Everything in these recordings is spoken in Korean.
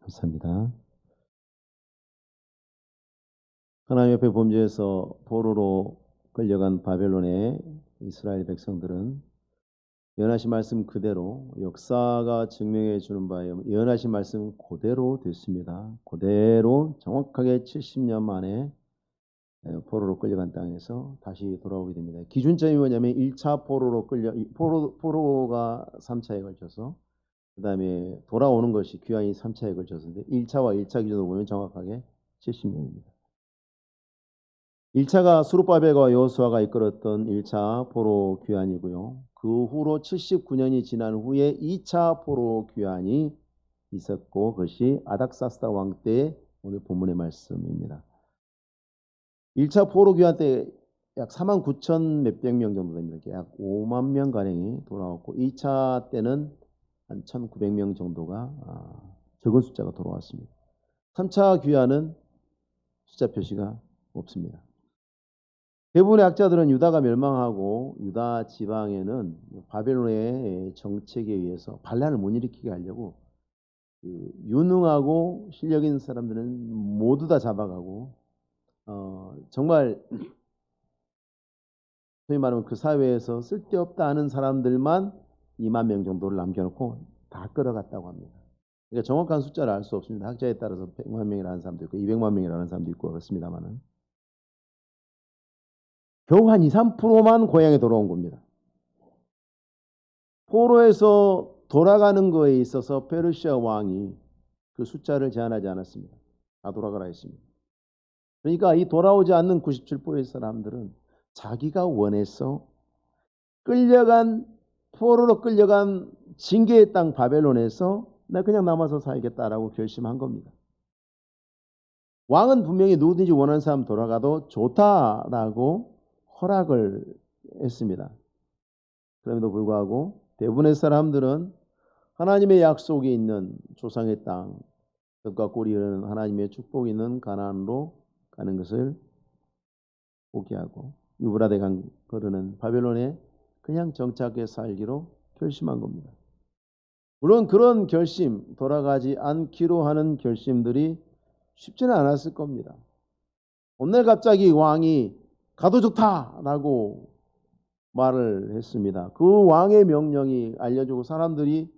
감사합니다. 하나님 앞에 범죄해서 포로로 끌려간 바벨론의 이스라엘 백성들은 예언하신 말씀 그대로 역사가 증명해 주는 바에 예언하신 말씀 그대로 됐습니다. 그대로 정확하게 70년 만에 포로로 끌려간 땅에서 다시 돌아오게 됩니다. 기준점이 뭐냐면 1차 포로가 3차에 걸쳐서 그다음에 돌아오는 것이 귀환이 3차에 걸쳤는데 1차와 1차 기준으로 보면 정확하게 70년입니다. 1차가 스룹바벨과 여호수아가 이끌었던 1차 포로 귀환이고요. 그 후로 79년이 지난 후에 2차 포로 귀환이 있었고 그것이 아닥사스다 왕 때의 오늘 본문의 말씀입니다. 1차 포로 귀환 때 약 4만 9천 몇백 명 정도 됩니다. 약 5만 명 가량이 돌아왔고 2차 때는 한 1,900명 정도가 적은 숫자가 돌아왔습니다. 3차 귀환은 숫자 표시가 없습니다. 대부분의 학자들은 유다가 멸망하고 유다 지방에는 바벨론의 정책에 의해서 반란을 못 일으키게 하려고 유능하고 실력 있는 사람들은 모두 다 잡아가고 정말 소위 말하면 그 사회에서 쓸데없다 하는 사람들만 2만 명 정도를 남겨놓고 다 끌어갔다고 합니다. 그러니까 정확한 숫자를 알 수 없습니다. 학자에 따라서 100만 명이라는 사람도 있고 200만 명이라는 사람도 있고 그렇습니다만은 겨우 한 2, 3%만 고향에 돌아온 겁니다. 포로에서 돌아가는 거에 있어서 페르시아 왕이 그 숫자를 제한하지 않았습니다. 다 돌아가라 했습니다. 그러니까 이 돌아오지 않는 97%의 사람들은 자기가 원해서 포로로 끌려간 징계의 땅 바벨론에서 나 그냥 남아서 살겠다라고 결심한 겁니다. 왕은 분명히 누구든지 원하는 사람 돌아가도 좋다라고 허락을 했습니다. 그럼에도 불구하고 대부분의 사람들은 하나님의 약속이 있는 조상의 땅, 떡과 꿀이 흐르는 하나님의 축복이 있는 가나안으로 가는 것을 포기하고 유브라데 강 흐르는 바벨론에 그냥 정착해 살기로 결심한 겁니다. 물론 그런 결심, 돌아가지 않기로 하는 결심들이 쉽지는 않았을 겁니다. 오늘 갑자기 왕이 가도 좋다라고 말을 했습니다. 그 왕의 명령이 알려지고 사람들이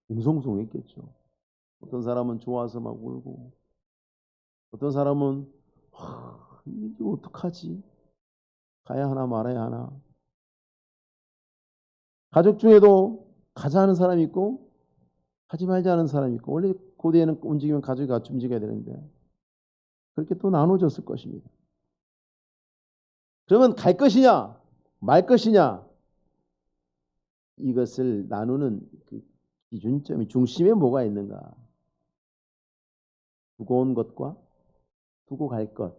웅성웅성했겠죠. 어떤 사람은 좋아서 막 울고 어떤 사람은 이게 어떡하지? 가야 하나 말아야 하나. 가족 중에도 가자 하는 사람이 있고 하지 말자 하는 사람이 있고 원래 고대에는 움직이면 가족이 같이 움직여야 되는데 그렇게 또 나눠졌을 것입니다. 그러면 갈 것이냐 말 것이냐 이것을 나누는 그 기준점이 중심에 뭐가 있는가? 두고 온 것과 두고 갈 것,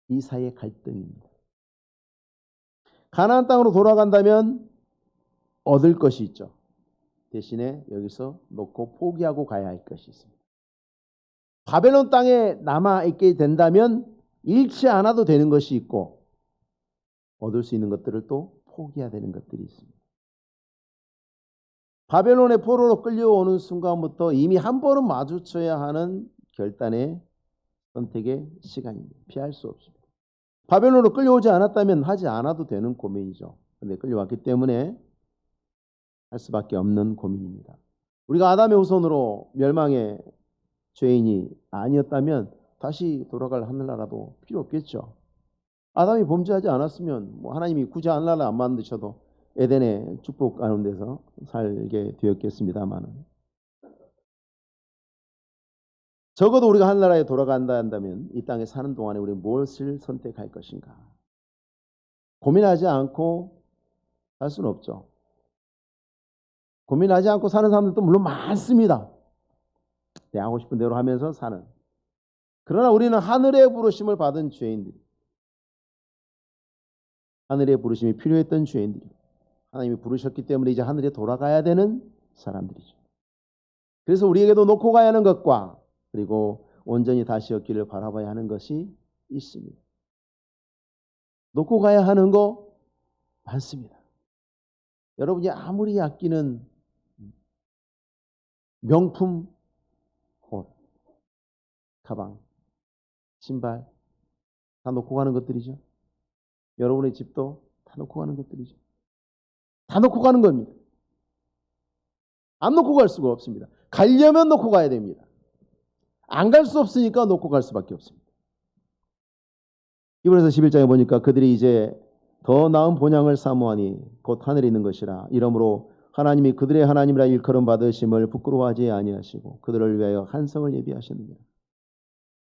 이 사이의 갈등입니다. 가나안 땅으로 돌아간다면 얻을 것이 있죠. 대신에 여기서 놓고 포기하고 가야 할 것이 있습니다. 바벨론 땅에 남아있게 된다면 잃지 않아도 되는 것이 있고 얻을 수 있는 것들을 또 포기해야 되는 것들이 있습니다. 바벨론의 포로로 끌려오는 순간부터 이미 한 번은 마주쳐야 하는 결단의 선택의 시간입니다. 피할 수 없습니다. 바벨론으로 끌려오지 않았다면 하지 않아도 되는 고민이죠. 그런데 끌려왔기 때문에 할 수밖에 없는 고민입니다. 우리가 아담의 후손으로 멸망의 죄인이 아니었다면 다시 돌아갈 하늘나라도 필요 없겠죠. 아담이 범죄하지 않았으면 하나님이 굳이 하늘나라 안 만드셔도 에덴의 축복 가운데서 살게 되었겠습니다만 적어도 우리가 하늘나라에 돌아간다 한다면 이 땅에 사는 동안에 우리 무엇을 선택할 것인가 고민하지 않고 살 수는 없죠. 고민하지 않고 사는 사람들도 물론 많습니다. 내 하고 싶은 대로 하면서 사는. 그러나 우리는 하늘의 부르심을 받은 죄인들, 하늘의 부르심이 필요했던 죄인들이 하나님이 부르셨기 때문에 이제 하늘에 돌아가야 되는 사람들이죠. 그래서 우리에게도 놓고 가야 하는 것과 그리고 온전히 다시 얻기를 바라봐야 하는 것이 있습니다. 놓고 가야 하는 거 많습니다. 여러분이 아무리 아끼는 명품 옷, 가방, 신발 다 놓고 가는 것들이죠. 여러분의 집도 다 놓고 가는 것들이죠. 다 놓고 가는 겁니다. 안 놓고 갈 수가 없습니다. 가려면 놓고 가야 됩니다. 안 갈 수 없으니까 놓고 갈 수밖에 없습니다. 이번에서 11장에 보니까 그들이 이제 더 나은 본향을 사모하니 곧 하늘에 있는 것이라. 이러므로 하나님이 그들의 하나님이라 일컬음 받으심을 부끄러워하지 아니하시고 그들을 위하여 한 성을 예비하셨느니라.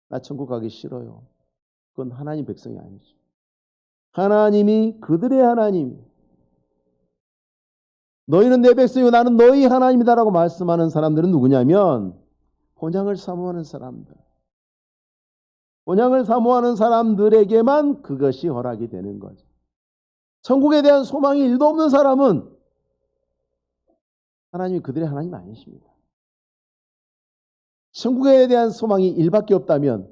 나 천국 가기 싫어요. 그건 하나님 백성이 아니죠. 하나님이 그들의 하나님, 너희는 내 백성이고 나는 너희 하나님이다라고 말씀하는 사람들은 누구냐면 본향을 사모하는 사람들. 본향을 사모하는 사람들에게만 그것이 허락이 되는 거죠. 천국에 대한 소망이 1도 없는 사람은 하나님이 그들의 하나님 아니십니다. 천국에 대한 소망이 1밖에 없다면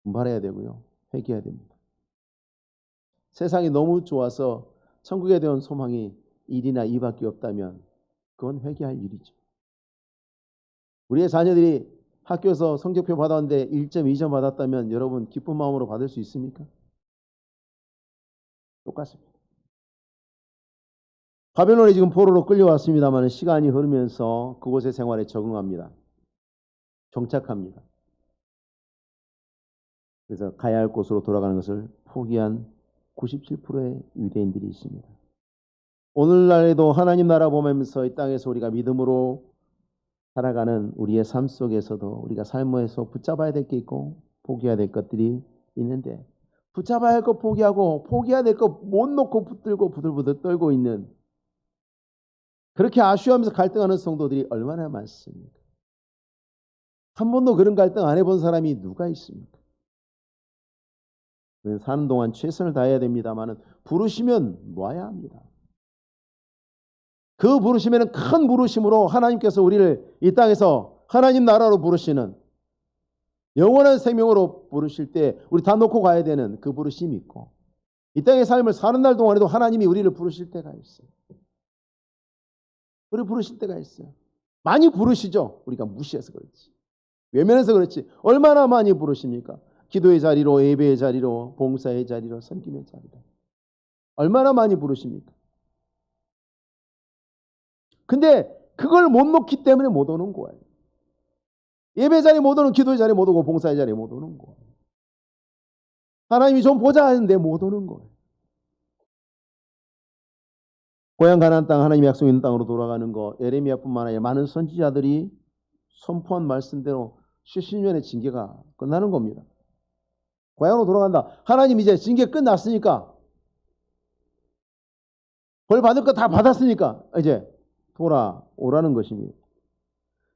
분발해야 되고요. 회개해야 됩니다. 세상이 너무 좋아서 천국에 대한 소망이 1이나 2밖에 없다면 그건 회개할 일이죠. 우리의 자녀들이 학교에서 성적표 받았는데 1점, 2점 받았다면 여러분 기쁜 마음으로 받을 수 있습니까? 똑같습니다. 바벨론에 지금 포로로 끌려왔습니다만 시간이 흐르면서 그곳의 생활에 적응합니다. 정착합니다. 그래서 가야 할 곳으로 돌아가는 것을 포기한 97%의 유대인들이 있습니다. 오늘날에도 하나님 나라 보면서 이 땅에서 우리가 믿음으로 살아가는 우리의 삶 속에서도 우리가 삶에서 붙잡아야 될 게 있고 포기해야 될 것들이 있는데 붙잡아야 할 것 포기하고 포기해야 될 것 못 놓고 붙들고 부들부들 떨고 있는 그렇게 아쉬워하면서 갈등하는 성도들이 얼마나 많습니까? 한 번도 그런 갈등 안 해본 사람이 누가 있습니까? 사는 동안 최선을 다해야 됩니다만 부르시면 놓아야 합니다. 그 부르심에는 큰 부르심으로 하나님께서 우리를 이 땅에서 하나님 나라로 부르시는 영원한 생명으로 부르실 때 우리 다 놓고 가야 되는 그 부르심이 있고 이 땅의 삶을 사는 날 동안에도 하나님이 우리를 부르실 때가 있어요. 우리 부르실 때가 있어요. 많이 부르시죠. 우리가 무시해서 그렇지. 외면해서 그렇지. 얼마나 많이 부르십니까? 기도의 자리로, 예배의 자리로, 봉사의 자리로, 섬김의 자리로. 얼마나 많이 부르십니까? 근데 그걸 못 놓기 때문에 못 오는 거예요. 예배 자리에 못 오는, 기도의 자리에 못 오고 봉사의 자리에 못 오는 거예요. 하나님이 좀 보자 하는데 못 오는 거예요. 고향 가나안 땅 하나님의 약속 있는 땅으로 돌아가는 거 예레미야뿐만 아니라 많은 선지자들이 선포한 말씀대로 70년의 징계가 끝나는 겁니다. 고향으로 돌아간다. 하나님 이제 징계 끝났으니까 벌 받을 거 다 받았으니까 이제 돌아오라는 것입니다.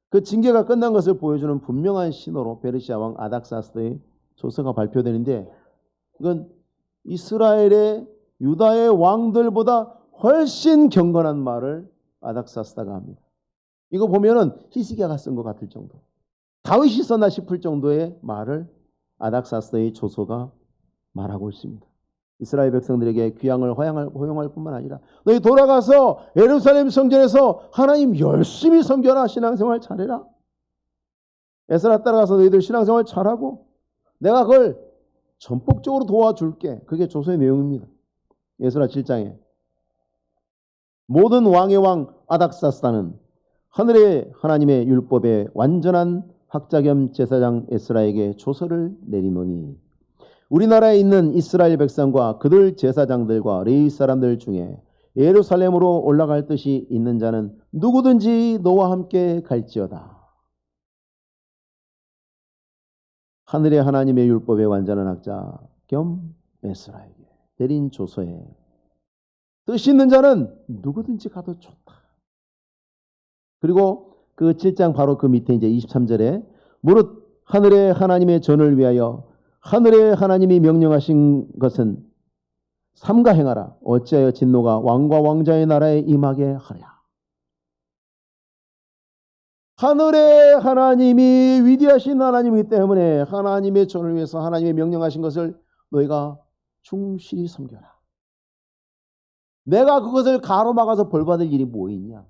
그 징계가 끝난 것을 보여주는 분명한 신호로 베르시아 왕 아닥사스다의 조서가 발표되는데 이건 이스라엘의 유다의 왕들보다 훨씬 경건한 말을 아닥사스다가 합니다. 이거 보면은 히스기야가 쓴 것 같을 정도, 다윗이 썼나 싶을 정도의 말을 아닥사스다의 조서가 말하고 있습니다. 이스라엘 백성들에게 귀향을 허용할 뿐만 아니라 너희 돌아가서 예루살렘 성전에서 하나님 열심히 섬겨라. 신앙생활 잘해라. 에스라 따라가서 너희들 신앙생활 잘하고 내가 그걸 전폭적으로 도와줄게. 그게 조서의 내용입니다. 에스라 7장에 모든 왕의 왕 아닥사스다는 하늘의 하나님의 율법의 완전한 학자 겸 제사장 에스라에게 조서를 내리노니 우리나라에 있는 이스라엘 백성과 그들 제사장들과 레위 사람들 중에 예루살렘으로 올라갈 뜻이 있는 자는 누구든지 너와 함께 갈지어다. 하늘의 하나님의 율법의 완전한 학자 겸 에스라에게 내린 조서에 뜻이 있는 자는 누구든지 가도 좋다. 그리고 그 7장 바로 그 밑에 이제 23절에 무릇 하늘의 하나님의 전을 위하여 하늘의 하나님이 명령하신 것은 삼가 행하라. 어찌하여 진노가 왕과 왕자의 나라에 임하게 하랴. 하늘의 하나님이 위대하신 하나님이기 때문에 하나님의 전을 위해서 하나님의 명령하신 것을 너희가 충실히 섬겨라. 내가 그것을 가로막아서 벌받을 일이 뭐 있냐.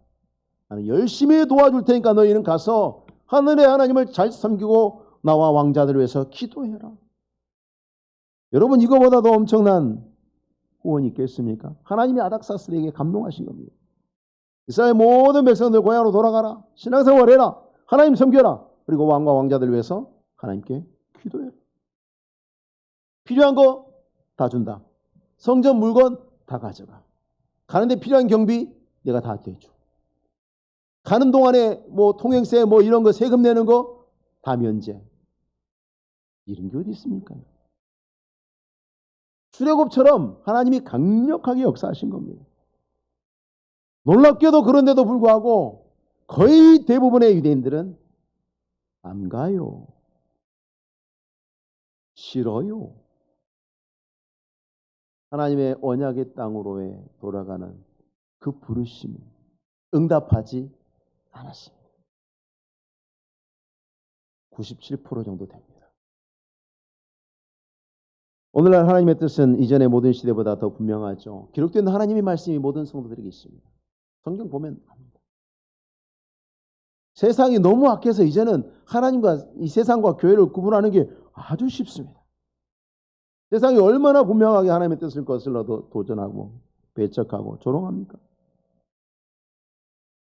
나는 열심히 도와줄 테니까 너희는 가서 하늘의 하나님을 잘 섬기고 나와 왕자들을 위해서 기도해라. 여러분, 이거보다 더 엄청난 후원이 있겠습니까? 하나님이 아닥사스에게 감동하신 겁니다. 이스라엘 모든 백성들 고향으로 돌아가라. 신앙생활해라. 하나님 섬겨라. 그리고 왕과 왕자들을 위해서 하나님께 기도해라. 필요한 거 다 준다. 성전 물건 다 가져가. 가는데 필요한 경비 내가 다 대줘. 가는 동안에 뭐 통행세 뭐 이런 거 세금 내는 거 다 면제. 이런 게 어디 있습니까? 출애굽처럼 하나님이 강력하게 역사하신 겁니다. 놀랍게도 그런데도 불구하고 거의 대부분의 유대인들은 안 가요. 싫어요. 하나님의 언약의 땅으로의 돌아가는 그 부르심이 응답하지 않았습니다. 97% 정도 됩니다. 오늘날 하나님의 뜻은 이전의 모든 시대보다 더 분명하죠. 기록된 하나님의 말씀이 모든 성도들에게 있습니다. 성경 보면 압니다. 세상이 너무 악해서 이제는 하나님과 이 세상과 교회를 구분하는 게 아주 쉽습니다. 세상이 얼마나 분명하게 하나님의 뜻을 거슬러도 도전하고 배척하고 조롱합니까?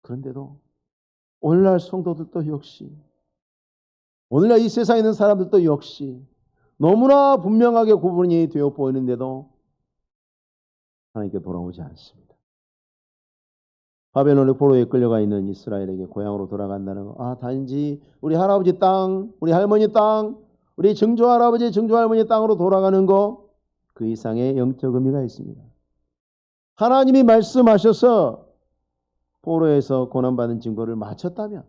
그런데도 오늘날 성도들도 역시, 오늘날 이 세상에 있는 사람들도 역시 너무나 분명하게 구분이 되어 보이는데도 하나님께 돌아오지 않습니다. 바벨론의 포로에 끌려가 있는 이스라엘에게 고향으로 돌아간다는 거, 단지 우리 할아버지 땅, 우리 할머니 땅, 우리 증조 할아버지, 증조 할머니 땅으로 돌아가는 거, 그 이상의 영적 의미가 있습니다. 하나님이 말씀하셔서 포로에서 고난받은 징벌을 마쳤다면,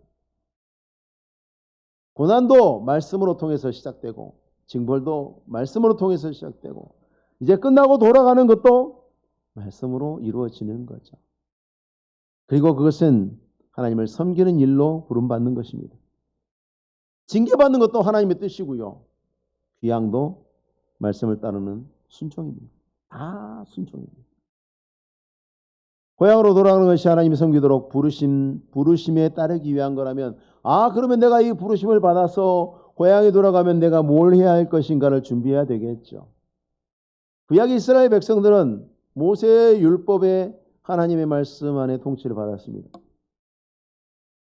고난도 말씀으로 통해서 시작되고 징벌도 말씀으로 통해서 시작되고 이제 끝나고 돌아가는 것도 말씀으로 이루어지는 거죠. 그리고 그것은 하나님을 섬기는 일로 부름받는 것입니다. 징계받는 것도 하나님의 뜻이고요. 귀향도 말씀을 따르는 순종입니다. 다 순종입니다. 고향으로 돌아가는 것이 하나님이 섬기도록 부르심에 따르기 위한 거라면, 그러면 내가 이 부르심을 받아서 고향에 돌아가면 내가 뭘 해야 할 것인가를 준비해야 되겠죠. 구약 이스라엘 백성들은 모세의 율법에 하나님의 말씀 안에 통치를 받았습니다.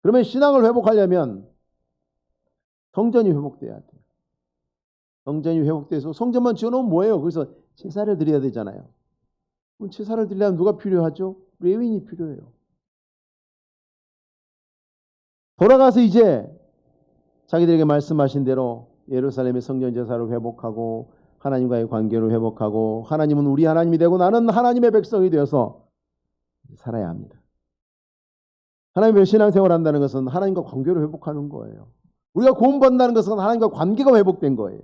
그러면 신앙을 회복하려면 성전이 회복돼야 돼요. 성전이 회복돼서 성전만 지어놓으면 뭐예요? 그래서 제사를 드려야 되잖아요. 그럼 제사를 드리려면 누가 필요하죠? 레위인이 필요해요. 돌아가서 이제 자기들에게 말씀하신 대로 예루살렘의 성전 제사를 회복하고 하나님과의 관계를 회복하고 하나님은 우리 하나님이 되고 나는 하나님의 백성이 되어서 살아야 합니다. 하나님의 신앙생활을 한다는 것은 하나님과 관계를 회복하는 거예요. 우리가 구원받는다는 것은 하나님과 관계가 회복된 거예요.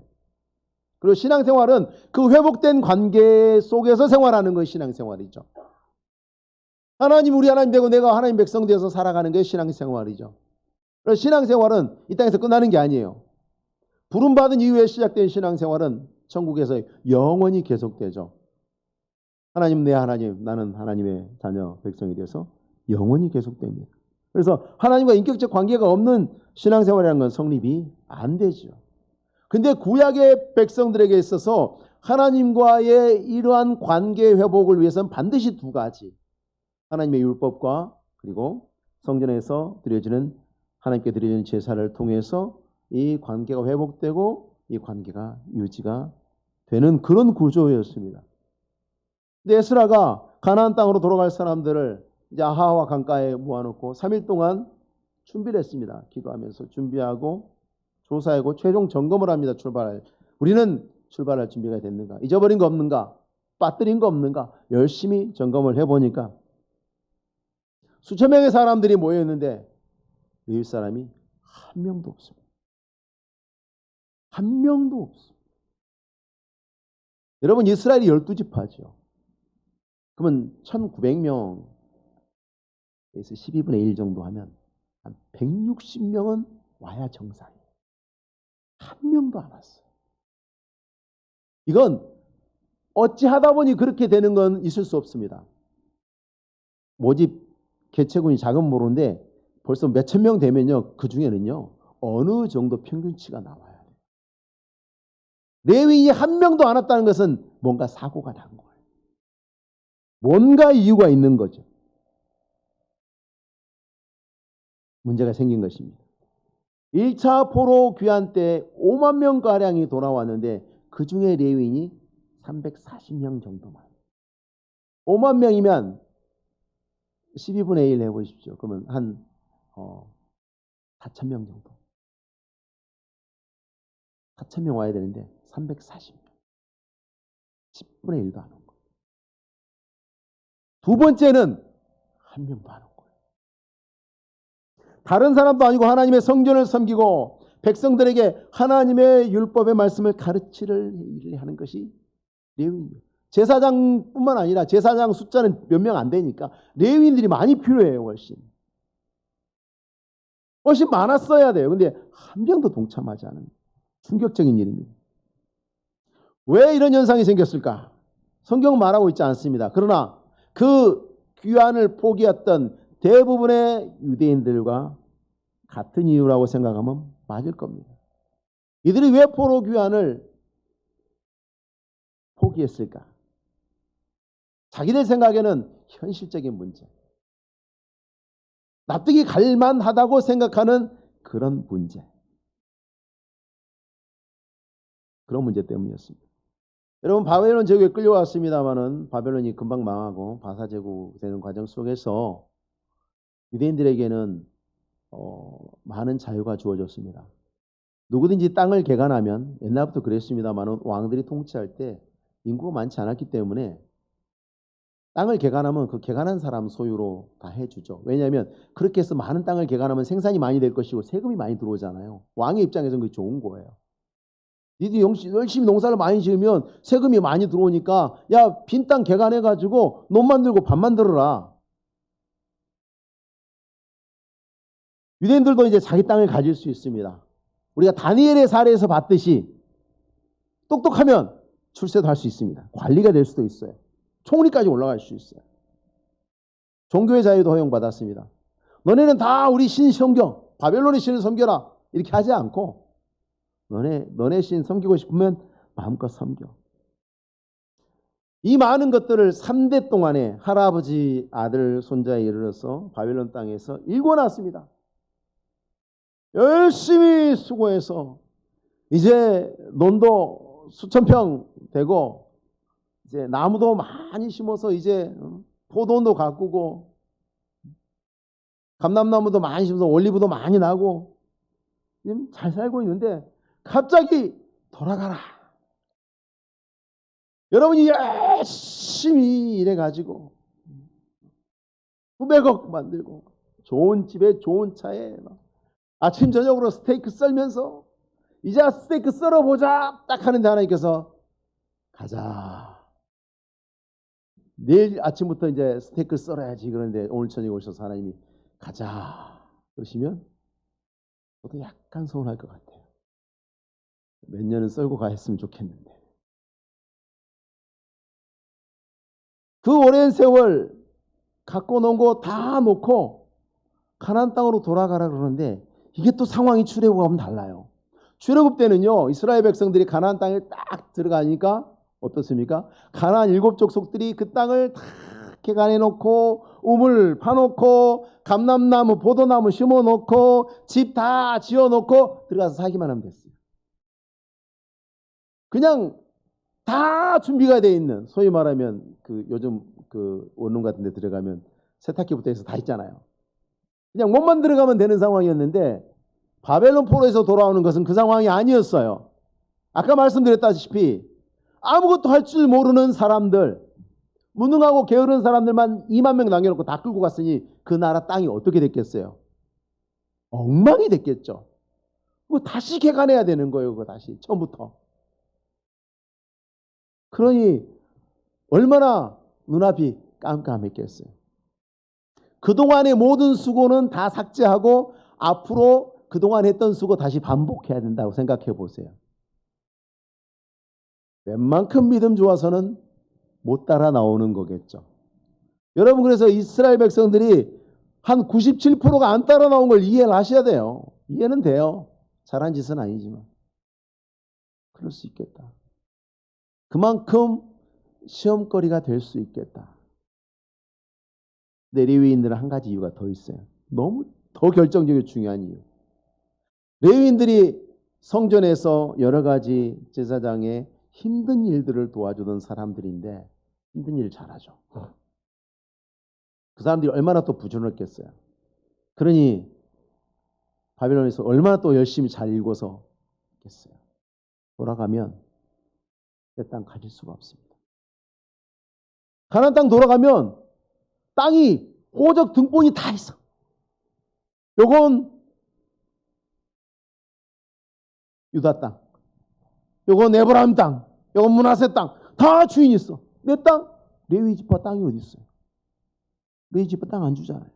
그리고 신앙생활은 그 회복된 관계 속에서 생활하는 것이 신앙생활이죠. 하나님 우리 하나님 되고 내가 하나님 백성 되어서 살아가는 게 신앙생활이죠. 그래서 신앙생활은 이 땅에서 끝나는 게 아니에요. 부름받은 이후에 시작된 신앙생활은 천국에서 영원히 계속되죠. 하나님 내 하나님, 나는 하나님의 자녀 백성이 돼서 영원히 계속됩니다. 그래서 하나님과 인격적 관계가 없는 신앙생활이라는 건 성립이 안 되죠. 근데 구약의 백성들에게 있어서 하나님과의 이러한 관계 회복을 위해서는 반드시 두 가지, 하나님의 율법과 그리고 성전에서 드려지는 하나님께 드려지는 제사를 통해서 이 관계가 회복되고 이 관계가 유지가 되는 그런 구조였습니다. 근데 에스라가 가나안 땅으로 돌아갈 사람들을 이제 아하와 강가에 모아놓고 3일 동안 준비를 했습니다. 기도하면서 준비하고 조사하고 최종 점검을 합니다. 우리는 출발할 준비가 됐는가? 잊어버린 거 없는가? 빠뜨린 거 없는가? 열심히 점검을 해보니까 수천 명의 사람들이 모여있는데 레위 사람이 한 명도 없습니다. 한 명도 없습니다. 여러분, 이스라엘이 12지파죠. 그러면 1900명에서 12분의 1 정도 하면 한 160명은 와야 정상이에요. 한 명도 안 왔어요. 이건 어찌하다 보니 그렇게 되는 건 있을 수 없습니다. 모집 개체군이 작은 모로인데 벌써 몇천 명 되면요, 그 중에는요 어느 정도 평균치가 나와요. 레위인이 한 명도 안 왔다는 것은 뭔가 사고가 난 거예요. 뭔가 이유가 있는 거죠. 문제가 생긴 것입니다. 1차 포로 귀환 때 5만 명가량이 돌아왔는데 그 중에 레위인이 340명 정도만. 5만 명이면 12분의 1 해보십시오. 그러면 한 4,000명 정도. 4,000명 와야 되는데 340명. 10분의 1도 안 온 거예요. 두 번째는 한 명도 안 온 거예요. 다른 사람도 아니고 하나님의 성전을 섬기고 백성들에게 하나님의 율법의 말씀을 가르치를 하는 것이 레위인이에요. 제사장뿐만 아니라 제사장 숫자는 몇 명 안 되니까 레위인들이 많이 필요해요. 훨씬 많았어야 돼요. 근데 한 명도 동참하지 않은 충격적인 일입니다. 왜 이런 현상이 생겼을까? 성경은 말하고 있지 않습니다. 그러나 그 귀환을 포기했던 대부분의 유대인들과 같은 이유라고 생각하면 맞을 겁니다. 이들이 왜 포로 귀환을 포기했을까? 자기들 생각에는 현실적인 문제, 납득이 갈 만하다고 생각하는 그런 문제, 그런 문제 때문이었습니다. 여러분, 바벨론 제국에 끌려왔습니다마는 바벨론이 금방 망하고 바사 제국 되는 과정 속에서 유대인들에게는 많은 자유가 주어졌습니다. 누구든지 땅을 개간하면, 옛날부터 그랬습니다마는 왕들이 통치할 때 인구가 많지 않았기 때문에 땅을 개간하면 그 개간한 사람 소유로 다 해주죠. 왜냐하면 그렇게 해서 많은 땅을 개간하면 생산이 많이 될 것이고 세금이 많이 들어오잖아요. 왕의 입장에서는 그게 좋은 거예요. 니들이 열심히 농사를 많이 지으면 세금이 많이 들어오니까 야, 빈 땅 개간해가지고 논 만들고 밥 만들어라. 유대인들도 이제 자기 땅을 가질 수 있습니다. 우리가 다니엘의 사례에서 봤듯이 똑똑하면 출세도 할 수 있습니다. 관리가 될 수도 있어요. 총리까지 올라갈 수 있어요. 종교의 자유도 허용받았습니다. 너네는 다 우리 신 섬겨, 바벨론의 신을 섬겨라, 이렇게 하지 않고 너네 신 섬기고 싶으면 마음껏 섬겨. 이 많은 것들을 3대 동안에 할아버지, 아들, 손자에 이르러서 바벨론 땅에서 일궈놨습니다. 열심히 수고해서 이제 논도 수천 평 되고 이제 나무도 많이 심어서 이제 포도원도 가꾸고 감람나무도 많이 심어서 올리브도 많이 나고 잘 살고 있는데 갑자기 돌아가라. 여러분이 열심히 일해가지고 수백억 만들고 좋은 집에 좋은 차에 아침 저녁으로 스테이크 썰면서 이제 스테이크 썰어보자 딱 하는데 하나님께서 가자. 내일 아침부터 이제 스테이크 썰어야지. 그런데 오늘 저녁에 오셔서 하나님이 가자 그러시면 저도 약간 서운할 것 같아요. 몇 년은 썰고 가했으면 좋겠는데. 그 오랜 세월 갖고 놓은 거 다 놓고 가나안 땅으로 돌아가라 그러는데 이게 또 상황이 출애굽하면 달라요. 출애굽 때는요, 이스라엘 백성들이 가나안 땅에 딱 들어가니까 어떻습니까? 가나안 7 족속들이 그 땅을 다 개간해 놓고 우물 파놓고 감람나무, 포도나무 심어놓고 집 다 지어놓고 들어가서 살기만 하면 됐어요. 그냥 다 준비가 돼 있는, 소위 말하면 그 요즘 그 원룸 같은 데 들어가면 세탁기부터 해서 다 있잖아요. 그냥 몸만 들어가면 되는 상황이었는데 바벨론 포로에서 돌아오는 것은 그 상황이 아니었어요. 아까 말씀드렸다시피 아무것도 할 줄 모르는 사람들, 무능하고 게으른 사람들만 2만 명 남겨놓고 다 끌고 갔으니 그 나라 땅이 어떻게 됐겠어요? 엉망이 됐겠죠. 그거 다시 개간해야 되는 거예요. 그거 다시 처음부터. 그러니 얼마나 눈앞이 깜깜했겠어요. 그동안의 모든 수고는 다 삭제하고 앞으로 그동안 했던 수고 다시 반복해야 된다고 생각해 보세요. 웬만큼 믿음 좋아서는 못 따라 나오는 거겠죠. 여러분, 그래서 이스라엘 백성들이 한 97%가 안 따라 나온 걸 이해를 하셔야 돼요. 이해는 돼요. 잘한 짓은 아니지만. 그럴 수 있겠다. 그만큼 시험거리가 될 수 있겠다. 근데 레위인들은 한 가지 이유가 더 있어요. 너무 더 결정적이고 중요한 이유. 레위인들이 성전에서 여러 가지 제사장의 힘든 일들을 도와주던 사람들인데 힘든 일 잘하죠. 그 사람들이 얼마나 또 부지런했겠어요. 그러니 바벨론에서 얼마나 또 열심히 잘 읽어서 했겠어요. 돌아가면 내 땅 가질 수가 없습니다. 가나안 땅 돌아가면 땅이 호적 등본이 다 있어. 요건 유다 땅, 요건 에브라임 땅, 요건 므낫세 땅, 다 주인이 있어. 내 땅, 레위 지파 땅이 어디 있어요? 레위 지파 땅 안 주잖아요.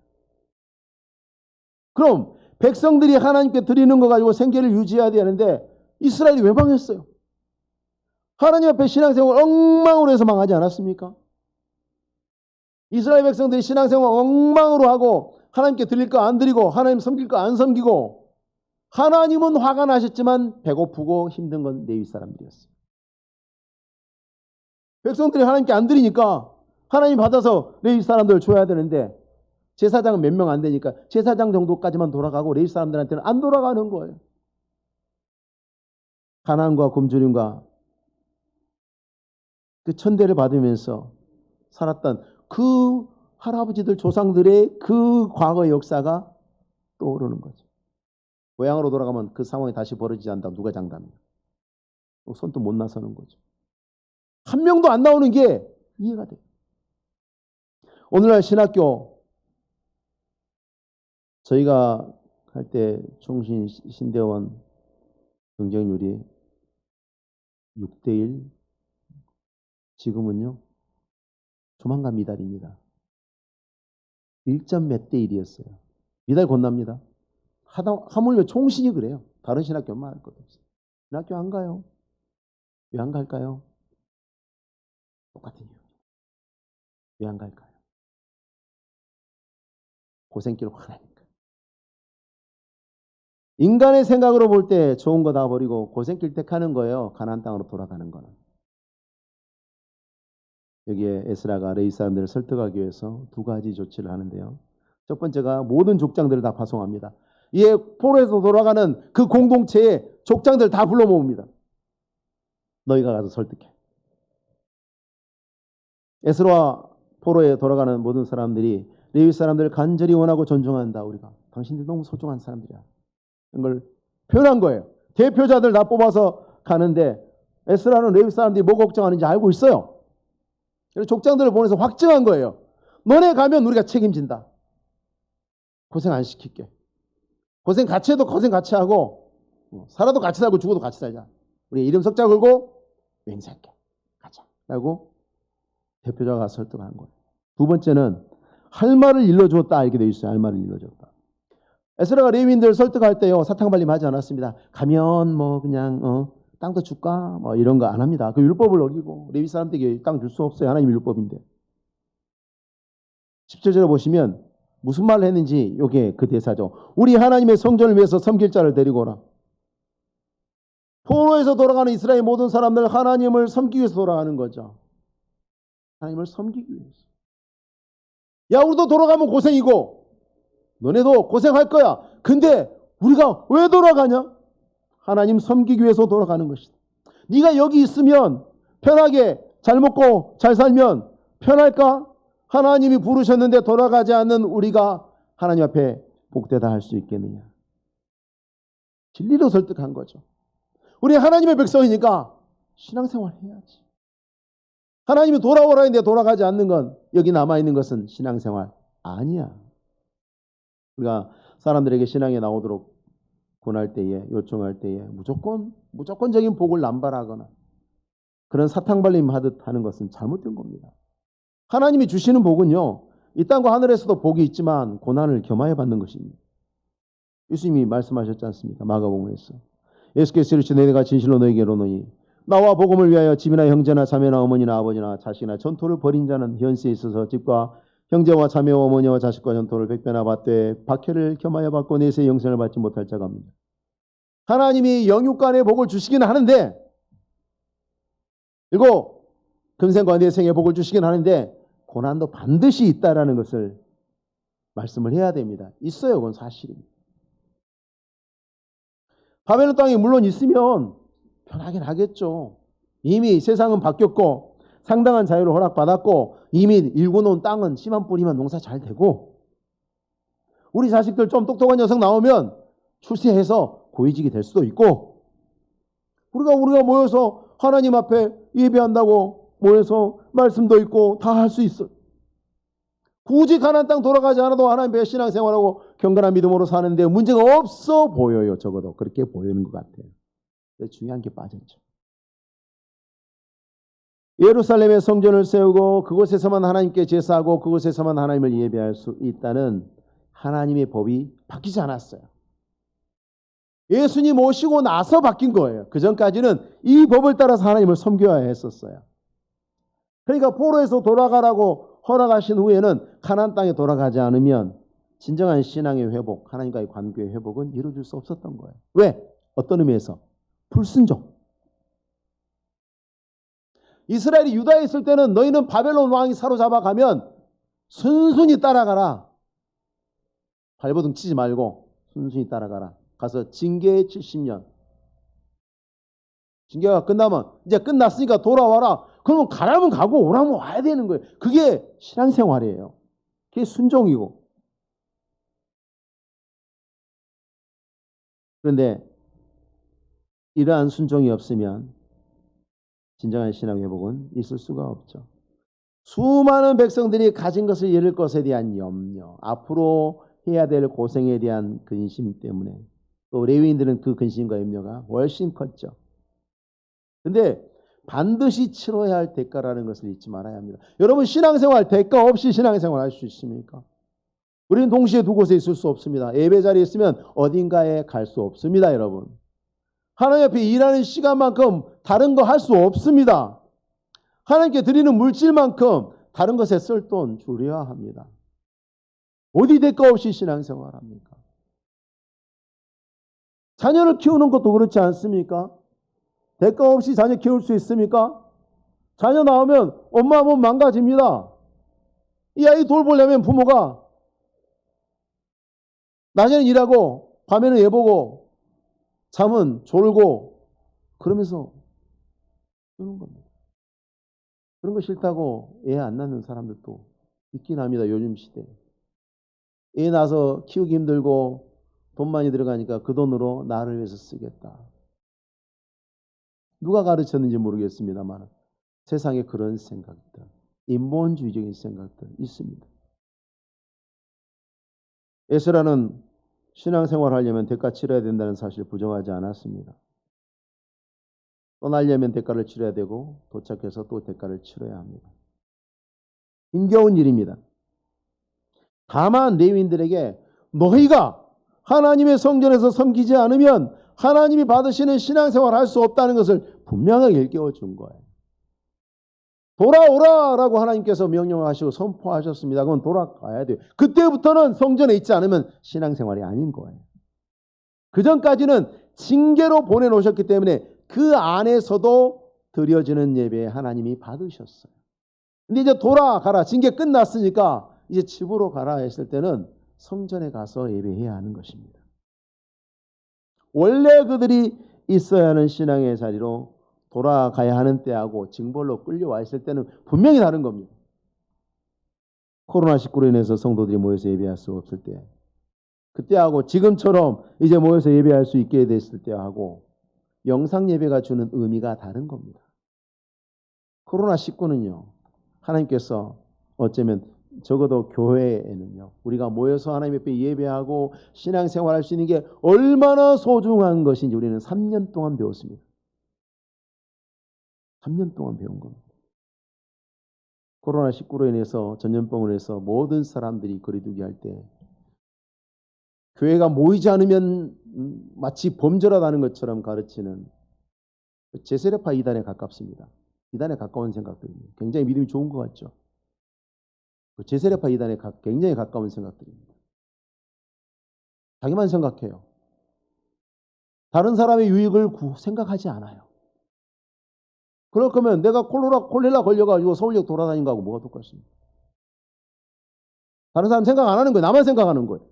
그럼 백성들이 하나님께 드리는 거 가지고 생계를 유지해야 되는데 이스라엘이 왜 망했어요? 하나님 앞에 신앙생활 엉망으로 해서 망하지 않았습니까? 이스라엘 백성들이 신앙생활 엉망으로 하고 하나님께 드릴 거 안 드리고 하나님 섬길 거 안 섬기고 하나님은 화가 나셨지만 배고프고 힘든 건 레위 사람들이었어요. 백성들이 하나님께 안 드리니까 하나님 받아서 레위 사람들 줘야 되는데 제사장은 몇 명 안 되니까 제사장 정도까지만 돌아가고 레위 사람들한테는 안 돌아가는 거예요. 가난과 굶주림과 그 천대를 받으면서 살았던 그 할아버지들 조상들의 그 과거의 역사가 떠오르는 거죠. 고향으로 돌아가면 그 상황이 다시 벌어지지 않는다. 누가 장담해요? 손도 못 나서는 거죠. 한 명도 안 나오는 게 이해가 돼요. 오늘날 신학교 저희가 할 때 총신 신대원 경쟁률이 6대1 지금은요 조만간 미달입니다. 1점 몇 대 1이었어요. 미달 곧 납니다. 하물며 총신이 그래요. 다른 신학교는 말할 것도 없어요. 신학교 안 가요. 왜 안 갈까요? 똑같은 이유. 왜 안 갈까요? 고생길 화나니까. 인간의 생각으로 볼 때 좋은 거 다 버리고 고생길 택하는 거예요. 가나안 땅으로 돌아가는 거는. 여기에 에스라가 레위 사람들을 설득하기 위해서 두 가지 조치를 하는데요. 첫 번째가 모든 족장들을 다 파송합니다. 이에 포로에서 돌아가는 그 공동체의 족장들 다 불러 모읍니다. 너희가 가서 설득해. 에스라와 포로에 돌아가는 모든 사람들이 레위 사람들을 간절히 원하고 존중한다. 우리가 당신들 너무 소중한 사람들이야. 이걸 표현한 거예요. 대표자들 다 뽑아서 가는데 에스라는 레위 사람들이 뭐 걱정하는지 알고 있어요. 그래서 족장들을 보내서 확증한 거예요. 너네 가면 우리가 책임진다. 고생 안 시킬게. 고생 같이 해도 고생 같이 하고 살아도 같이 살고 죽어도 같이 살자. 우리 이름 석자 걸고 맹세할게. 가자. 라고 대표자가 설득한 거예요. 두 번째는 할 말을 일러주었다 이렇게 되어 있어요. 할 말을 일러주었다. 에스라가 레위인들을 설득할 때요. 사탕발림 하지 않았습니다. 가면 뭐 그냥 땅도 줄까? 뭐 이런 거 안 합니다. 그 율법을 어기고 레위 사람들에게 땅 줄 수 없어요. 하나님 율법인데. 17절에 보시면 무슨 말을 했는지 이게 그 대사죠. 우리 하나님의 성전을 위해서 섬길 자를 데리고 오라. 포로에서 돌아가는 이스라엘 모든 사람들 하나님을 섬기기 위해서 돌아가는 거죠. 하나님을 섬기기 위해서. 야 우리도 돌아가면 고생이고 너네도 고생할 거야. 근데 우리가 왜 돌아가냐? 하나님 섬기기 위해서 돌아가는 것이다. 네가 여기 있으면 편하게 잘 먹고 잘 살면 편할까? 하나님이 부르셨는데 돌아가지 않는 우리가 하나님 앞에 복되다 할 수 있겠느냐? 진리로 설득한 거죠. 우리 하나님의 백성이니까 신앙생활 해야지. 하나님이 돌아오라 했는데 돌아가지 않는 건 여기 남아있는 것은 신앙생활 아니야. 우리가 사람들에게 신앙에 나오도록 권할 때에 요청할 때에 무조건적인 복을 남발하거나 그런 사탕발림 하듯 하는 것은 잘못된 겁니다. 하나님이 주시는 복은요. 이 땅과 하늘에서도 복이 있지만 고난을 겸하여 받는 것입니다. 예수님이 말씀하셨지 않습니까? 마가복음에서 예수께서 이르시되 내가 진실로 너희에게 이르노니 나와 복음을 위하여 집이나 형제나 자매나 어머니나 아버지나 자식이나 전토를 벌인 자는 현세에 있어서 집과 형제와 자매와 어머니와 자식과 전토를 백배나 받되 박해를 겸하여 받고 내세 영생을 받지 못할 자가 없느니라. 하나님이 영육간의 복을 주시기는 하는데 그리고 금생과 내 생에 복을 주시긴 하는데 고난도 반드시 있다라는 것을 말씀을 해야 됩니다. 있어요. 그건 사실입니다. 바벨론 땅이 물론 있으면 편하긴 하겠죠. 이미 세상은 바뀌었고 상당한 자유를 허락받았고 이미 일궈놓은 땅은 씨만 뿌리면 농사 잘 되고 우리 자식들 좀 똑똑한 녀석 나오면 출세해서 고위직이 될 수도 있고 우리가 모여서 하나님 앞에 예배한다고 모여서 말씀도 있고 다 할 수 있어. 굳이 가나안 땅 돌아가지 않아도 하나님 앞에 신앙생활하고 경건한 믿음으로 사는데 문제가 없어 보여요. 적어도 그렇게 보이는 것 같아요. 근데 중요한 게 빠졌죠. 예루살렘에 성전을 세우고 그곳에서만 하나님께 제사하고 그곳에서만 하나님을 예배할 수 있다는 하나님의 법이 바뀌지 않았어요. 예수님 오시고 나서 바뀐 거예요. 그 전까지는 이 법을 따라서 하나님을 섬겨야 했었어요. 그러니까 포로에서 돌아가라고 허락하신 후에는 가나안 땅에 돌아가지 않으면 진정한 신앙의 회복, 하나님과의 관계의 회복은 이루어질 수 없었던 거예요. 왜? 어떤 의미에서? 불순종. 이스라엘이 유다에 있을 때는 너희는 바벨론 왕이 사로잡아 가면 순순히 따라가라. 발버둥 치지 말고 순순히 따라가라. 가서 징계의 70년. 징계가 끝나면 이제 끝났으니까 돌아와라. 그러면 가라면 가고 오라면 와야 되는 거예요. 그게 신앙생활이에요. 그게 순종이고. 그런데 이러한 순종이 없으면 진정한 신앙 회복은 있을 수가 없죠. 수많은 백성들이 가진 것을 잃을 것에 대한 염려, 앞으로 해야 될 고생에 대한 근심 때문에 또 레위인들은 그 근심과 염려가 훨씬 컸죠. 그런데 반드시 치러야 할 대가라는 것을 잊지 말아야 합니다. 여러분 신앙생활 대가 없이 신앙생활 할 수 있습니까? 우리는 동시에 두 곳에 있을 수 없습니다. 예배 자리에 있으면 어딘가에 갈 수 없습니다. 여러분. 하나님 앞에 일하는 시간만큼 다른 거 할 수 없습니다. 하나님께 드리는 물질만큼 다른 것에 쓸 돈 줄여야 합니다. 어디 대가 없이 신앙생활 합니까? 자녀를 키우는 것도 그렇지 않습니까? 대가 없이 자녀 키울 수 있습니까? 자녀 나오면 엄마 몸 망가집니다. 이 아이 돌보려면 부모가 낮에는 일하고 밤에는 예보고 잠은 졸고 그러면서 쓰는 겁니다. 그런 거 싫다고 애 안 낳는 사람들도 있긴 합니다. 요즘 시대에. 애 낳아서 키우기 힘들고 돈 많이 들어가니까 그 돈으로 나를 위해서 쓰겠다. 누가 가르쳤는지 모르겠습니다만 세상에 그런 생각들, 인본주의적인 생각들 있습니다. 에스라는 신앙생활 하려면 대가 치러야 된다는 사실 부정하지 않았습니다. 떠나려면 대가를 치러야 되고 도착해서 또 대가를 치러야 합니다. 힘겨운 일입니다. 다만 레위인들에게 너희가 하나님의 성전에서 섬기지 않으면 하나님이 받으시는 신앙생활 할 수 없다는 것을 분명하게 일깨워 준 거예요. 돌아오라라고 하나님께서 명령하시고 선포하셨습니다. 그건 돌아가야 돼요. 그때부터는 성전에 있지 않으면 신앙생활이 아닌 거예요. 그 전까지는 징계로 보내놓으셨기 때문에 그 안에서도 드려지는 예배 하나님이 받으셨어요. 근데 이제 돌아가라. 징계 끝났으니까 이제 집으로 가라 했을 때는 성전에 가서 예배해야 하는 것입니다. 원래 그들이 있어야 하는 신앙의 자리로 돌아가야 하는 때하고 징벌로 끌려와 있을 때는 분명히 다른 겁니다. 코로나19로 인해서 성도들이 모여서 예배할 수 없을 때 그때하고 지금처럼 이제 모여서 예배할 수 있게 됐을 때하고 영상 예배가 주는 의미가 다른 겁니다. 코로나19는요. 하나님께서 어쩌면 적어도 교회에는요. 우리가 모여서 하나님 앞에 예배하고 신앙생활할 수 있는 게 얼마나 소중한 것인지 우리는 3년 동안 배웠습니다. 3년 동안 배운 겁니다. 코로나19로 인해서 전염병으로 인해서 모든 사람들이 거리두기 할 때 교회가 모이지 않으면 마치 범죄라다는 것처럼 가르치는 제세례파 이단에 가깝습니다. 이단에 가까운 생각들입니다. 굉장히 믿음이 좋은 것 같죠. 제세례파 이단에 굉장히 가까운 생각들입니다. 자기만 생각해요. 다른 사람의 유익을 생각하지 않아요. 그럴 거면 내가 콜레라 걸려가지고 서울역 돌아다닌 거하고 뭐가 똑같습니까? 다른 사람 생각 안 하는 거예요. 나만 생각하는 거예요.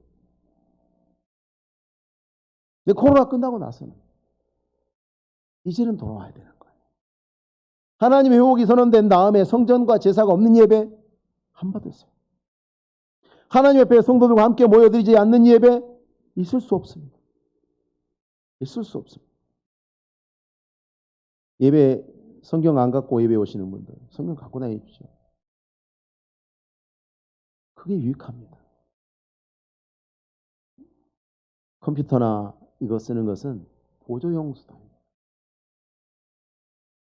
근데 코로나 끝나고 나서는 이제는 돌아와야 되는 거예요. 하나님의 회복이 선언된 다음에 성전과 제사가 없는 예배 안 받으세요. 하나님 앞에 성도들과 함께 모여드리지 않는 예배 있을 수 없습니다. 있을 수 없습니다. 예배 성경 안 갖고 예배 오시는 분들 성경 갖고 다니십시오. 그게 유익합니다. 컴퓨터나 이거 쓰는 것은 보조용 수단입니다.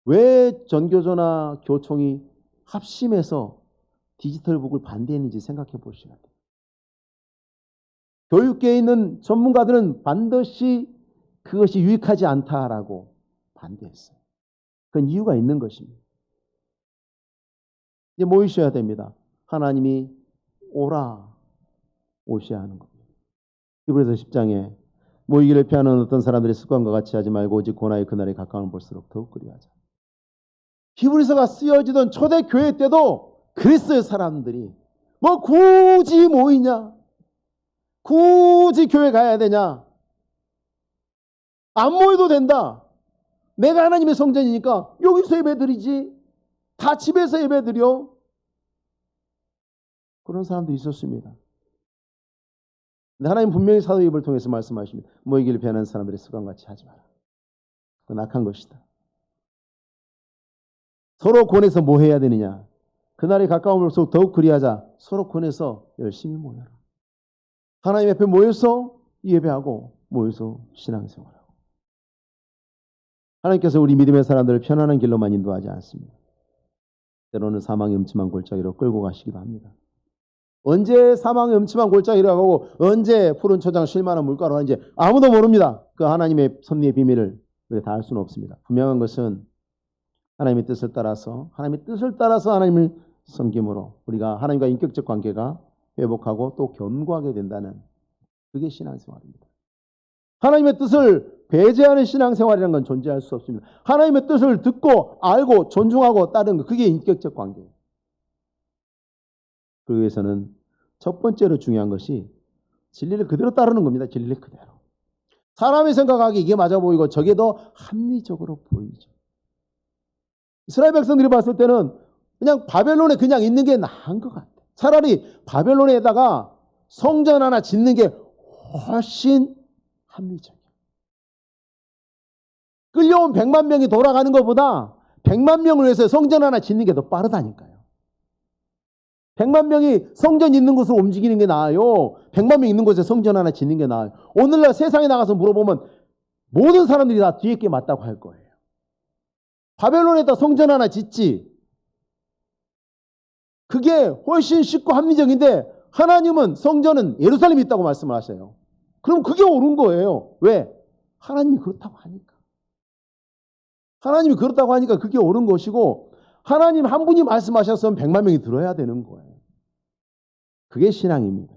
왜 전교조나 교총이 합심해서 디지털북을 반대했는지 생각해 보셔야 돼요. 교육계에 있는 전문가들은 반드시 그것이 유익하지 않다라고 반대했어요. 그건 이유가 있는 것입니다. 이제 모이셔야 됩니다. 하나님이 오셔야 하는 겁니다. 히브리서 10장에 모이기를 피하는 어떤 사람들의 습관과 같이 하지 말고 오직 고난의 그날에 가까운 볼수록 더욱 그리하자. 히브리서가 쓰여지던 초대 교회 때도 그랬어요. 사람들이 뭐 굳이 모이냐, 굳이 교회 가야 되냐, 안 모여도 된다. 내가 하나님의 성전이니까 여기서 예배드리지, 다 집에서 예배드려. 그런 사람도 있었습니다. 근데 하나님 분명히 사도입을 통해서 말씀하십니다. 모이기를 피하는 사람들의 습관같이 하지 마라. 그건 악한 것이다. 서로 권해서 뭐 해야 되느냐? 그날이 가까울수록 더욱 그리하자. 서로 권해서 열심히 모여라. 하나님 앞에 모여서 예배하고 모여서 신앙생활하고. 하나님께서 우리 믿음의 사람들을 편안한 길로만 인도하지 않습니다. 때로는 사망의 음침한 골짜기로 끌고 가시기도 합니다. 언제 사망의 음침한 골짜기라고 하고 언제 푸른 초장 쉴만한 물가로 하는지 아무도 모릅니다. 그 하나님의 섭리의 비밀을 우리가 다 알 수는 없습니다. 분명한 것은 하나님의 뜻을 따라서 하나님을 섬김으로 우리가 하나님과 인격적 관계가 회복하고 또 견고하게 된다는, 그게 신앙생활입니다. 하나님의 뜻을 배제하는 신앙생활이라는 건 존재할 수 없습니다. 하나님의 뜻을 듣고 알고 존중하고 따르는 것, 그게 인격적 관계예요. 그러기 위해서는 첫 번째로 중요한 것이 진리를 그대로 따르는 겁니다. 진리를 그대로. 사람이 생각하기 이게 맞아 보이고 저게 더 합리적으로 보이죠. 이스라엘 백성들이 봤을 때는 그냥 바벨론에 그냥 있는 게 나은 것 같아요. 차라리 바벨론에다가 성전 하나 짓는 게 훨씬 합리적이에요. 끌려온 100만 명이 돌아가는 것보다 100만 명을 위해서 성전 하나 짓는 게 더 빠르다니까요. 100만 명이 성전 있는 곳으로 움직이는 게 나아요. 100만 명 있는 곳에 성전 하나 짓는 게 나아요. 오늘날 세상에 나가서 물어보면 모든 사람들이 다 뒤에 게 맞다고 할 거예요. 바벨론에다 성전 하나 짓지. 그게 훨씬 쉽고 합리적인데 하나님은 성전은 예루살렘에 있다고 말씀을 하세요. 그럼 그게 옳은 거예요. 왜? 하나님이 그렇다고 하니까. 하나님이 그렇다고 하니까 그게 옳은 것이고, 하나님 한 분이 말씀하셨으면 100만 명이 들어야 되는 거예요. 그게 신앙입니다.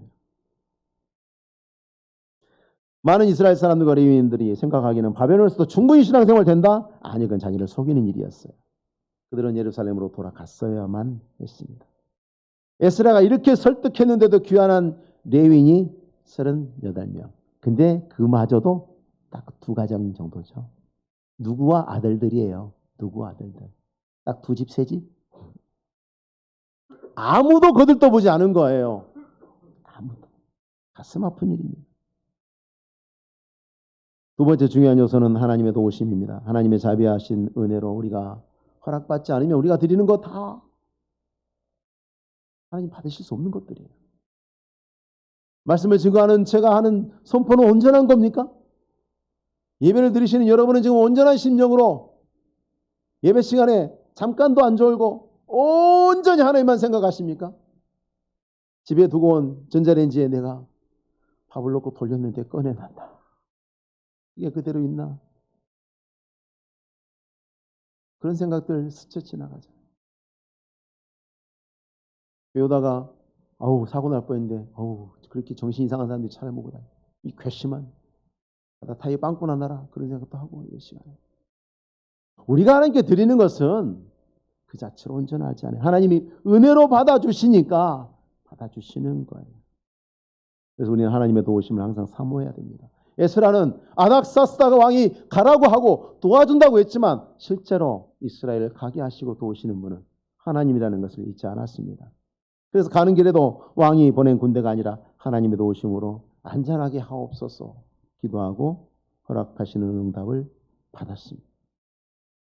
많은 이스라엘 사람들과 레위인들이 생각하기는 바벨론에서도 충분히 신앙생활 된다? 아니, 그건 자기를 속이는 일이었어요. 그들은 예루살렘으로 돌아갔어야만 했습니다. 에스라가 이렇게 설득했는데도 귀환한 레위인이 38명. 근데 그마저도 딱 2가정 정도죠. 누구와 아들들이에요. 누구와 아들들. 딱 2집, 3집. 아무도 거들떠보지 않은 거예요. 아무도. 가슴 아픈 일입니다. 두 번째 중요한 요소는 하나님의 도우심입니다. 하나님의 자비하신 은혜로 우리가 허락받지 않으면 우리가 드리는 거 다 하나님 받으실 수 없는 것들이에요. 말씀을 증거하는 제가 하는 선포는 온전한 겁니까? 예배를 드리시는 여러분은 지금 온전한 심령으로 예배 시간에 잠깐도 안 졸고 온전히 하나님만 생각하십니까? 집에 두고 온 전자레인지에 내가 밥을 넣고 돌렸는데 꺼내놨다. 이게 그대로 있나? 그런 생각들 스쳐 지나가죠. 배우다가 아우 사고 날 뻔했는데 아우 그렇게 정신 이상한 사람들이 차를 몰고 다니. 이 괘씸한 나 타이어 빵꾸나 나라 그런 생각도 하고 이 시간에 우리가 하나님께 드리는 것은 그 자체로 온전하지 않아요. 하나님이 은혜로 받아주시니까 받아주시는 거예요. 그래서 우리는 하나님의 도우심을 항상 사모해야 됩니다. 에스라는 아닥사스다 왕이 가라고 하고 도와준다고 했지만 실제로 이스라엘을 가게 하시고 도우시는 분은 하나님이라는 것을 잊지 않았습니다. 그래서 가는 길에도 왕이 보낸 군대가 아니라 하나님의 도우심으로 안전하게 하옵소서 기도하고 허락하시는 응답을 받았습니다.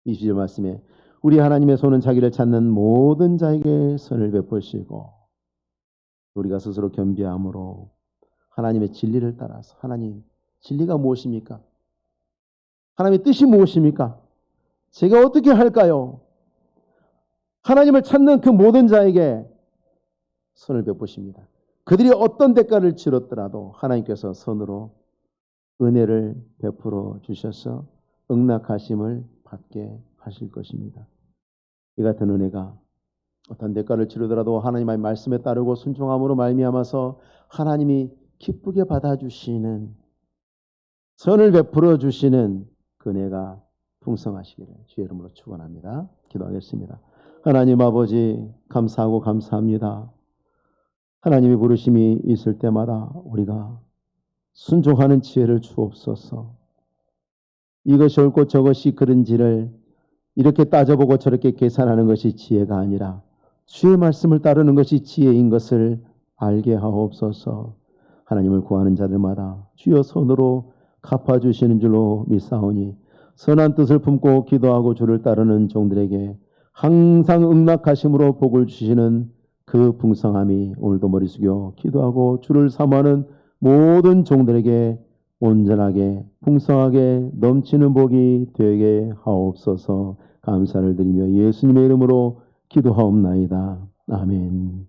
20절 말씀에 우리 하나님의 손은 자기를 찾는 모든 자에게 선을 베푸시고 우리가 스스로 겸비함으로 하나님의 진리를 따라서 하나님 진리가 무엇입니까? 하나님의 뜻이 무엇입니까? 제가 어떻게 할까요? 하나님을 찾는 그 모든 자에게 선을 베푸십니다. 그들이 어떤 대가를 치렀더라도 하나님께서 선으로 은혜를 베풀어 주셔서 응낙하심을 받게 하실 것입니다. 이 같은 은혜가 어떤 대가를 치르더라도 하나님의 말씀에 따르고 순종함으로 말미암아서 하나님이 기쁘게 받아주시는 선을 베풀어 주시는 그 은혜가 풍성하시기를 주의 이름으로 축원합니다. 기도하겠습니다. 하나님 아버지 감사하고 감사합니다. 하나님의 부르심이 있을 때마다 우리가 순종하는 지혜를 주옵소서. 이것이 옳고 저것이 그른지를 이렇게 따져보고 저렇게 계산하는 것이 지혜가 아니라 주의 말씀을 따르는 것이 지혜인 것을 알게 하옵소서. 하나님을 구하는 자들마다 주여 손으로 갚아주시는 줄로 믿사오니 선한 뜻을 품고 기도하고 주를 따르는 종들에게 항상 응낙하심으로 복을 주시는 그 풍성함이 오늘도 머리 숙여 기도하고 주를 사모하는 모든 종들에게 온전하게 풍성하게 넘치는 복이 되게 하옵소서. 감사를 드리며 예수님의 이름으로 기도하옵나이다. 아멘.